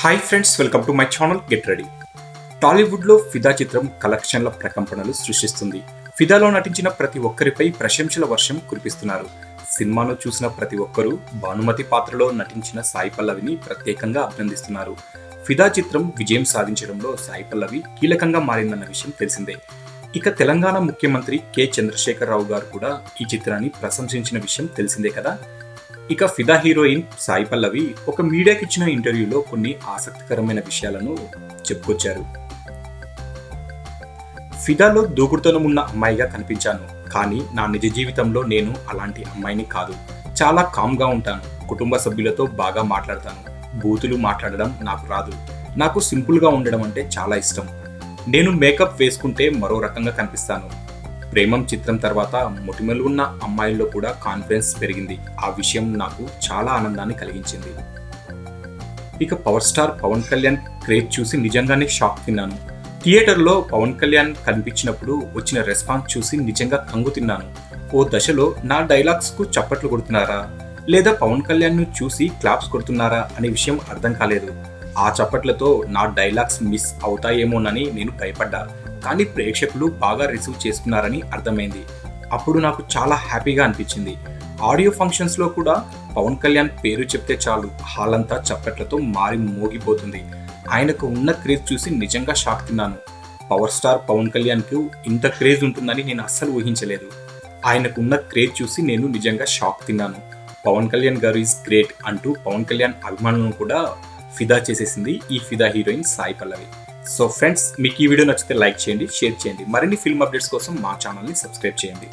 Hi friends, welcome to my channel get ready. టాలీవుడ్లో ఫిదా చిత్రం కలెక్షన్ల ప్రకంపనలు సృష్టిస్తుంది. ఫిదాలో నటించిన ప్రతి ఒక్కరిపై ప్రశంసల వర్షం కురిపిస్తున్నారు. సినిమాను చూసిన ప్రతి ఒక్కరూ భానుమతి పాత్రలో నటించిన సాయి పల్లవిని ప్రత్యేకంగా అభినందిస్తున్నారు. ఫిదా చిత్రం విజయం సాధించడంలో సాయి పల్లవి కీలకంగా మారిందన్న విషయం తెలిసిందే. ఇక తెలంగాణ ముఖ్యమంత్రి కె చంద్రశేఖరరావు గారు కూడా ఈ చిత్రాన్ని ప్రశంసించిన విషయం తెలిసిందే కదా. ఇక ఫిదా హీరోయిన్ సాయి పల్లవి ఒక మీడియాకి ఇచ్చిన ఇంటర్వ్యూలో కొన్ని ఆసక్తికరమైన విషయాలను చెప్పుకొచ్చారు. ఫిదాలో దూకుడుతనం ఉన్న అమ్మాయిగా కనిపించాను, కానీ నా నిజ జీవితంలో నేను అలాంటి అమ్మాయిని కాదు. చాలా కామ్గా ఉంటాను, కుటుంబ సభ్యులతో బాగా మాట్లాడతాను, బూతులు మాట్లాడడం నాకు రాదు. నాకు సింపుల్గా ఉండడం అంటే చాలా ఇష్టం. నేను మేకప్ వేసుకుంటే మరో రకంగా కనిపిస్తాను. ప్రేమం చిత్రం తర్వాత మొటిమలు ఉన్న అమ్మాయిల్లో కూడా కాన్ఫిడెన్స్ పెరిగింది. ఆ విషయం నాకు చాలా ఆనందాన్ని కలిగించింది. ఇక power star Pawan Kalyan craze చూసి నిజంగానే షాక్ తిన్నాను. థియేటర్లో పవన్ కళ్యాణ్ కనిపించినప్పుడు వచ్చిన రెస్పాన్స్ చూసి నిజంగా కంగు తిన్నాను. ఓ దశలో నా డైలాగ్స్కు చప్పట్లు కొడుతున్నారా లేదా పవన్ కళ్యాణ్ను చూసి క్లాప్స్ కొడుతున్నారా అనే విషయం అర్థం కాలేదు. ఆ చప్పట్లతో నా డైలాగ్స్ మిస్ అవుతాయేమోనని నేను భయపడ్డా. కానీ ప్రేక్షకులు బాగా రిసీవ్ చేసుకున్నారని అర్థమైంది. అప్పుడు నాకు చాలా హ్యాపీగా అనిపించింది. ఆడియో ఫంక్షన్స్లో కూడా పవన్ కళ్యాణ్ పేరు చెప్తే చాలు హాల్ అంతా చప్పట్లతో మారి మోగిపోతుంది. ఆయనకు ఉన్న క్రేజ్ చూసి నిజంగా షాక్ తిన్నాను. పవర్ స్టార్ పవన్ కళ్యాణ్కు ఇంత క్రేజ్ ఉంటుందని నేను అస్సలు ఊహించలేదు. ఆయనకు ఉన్న క్రేజ్ చూసి నేను నిజంగా షాక్ తిన్నాను. పవన్ కళ్యాణ్ గారు ఈజ్ గ్రేట్ అంటూ పవన్ కళ్యాణ్ అభిమానులను కూడా ఫిదా చేసేసింది ఈ ఫిదా heroine Sai Pallavi. So friends, మీకు ఈ వీడియో నచ్చితే లైక్ చేయండి, షేర్ చేయండి. మరిన్ని ఫిల్మ్ అప్డేట్స్ కోసం మా ఛానల్ని సబ్స్క్రైబ్ చేయండి.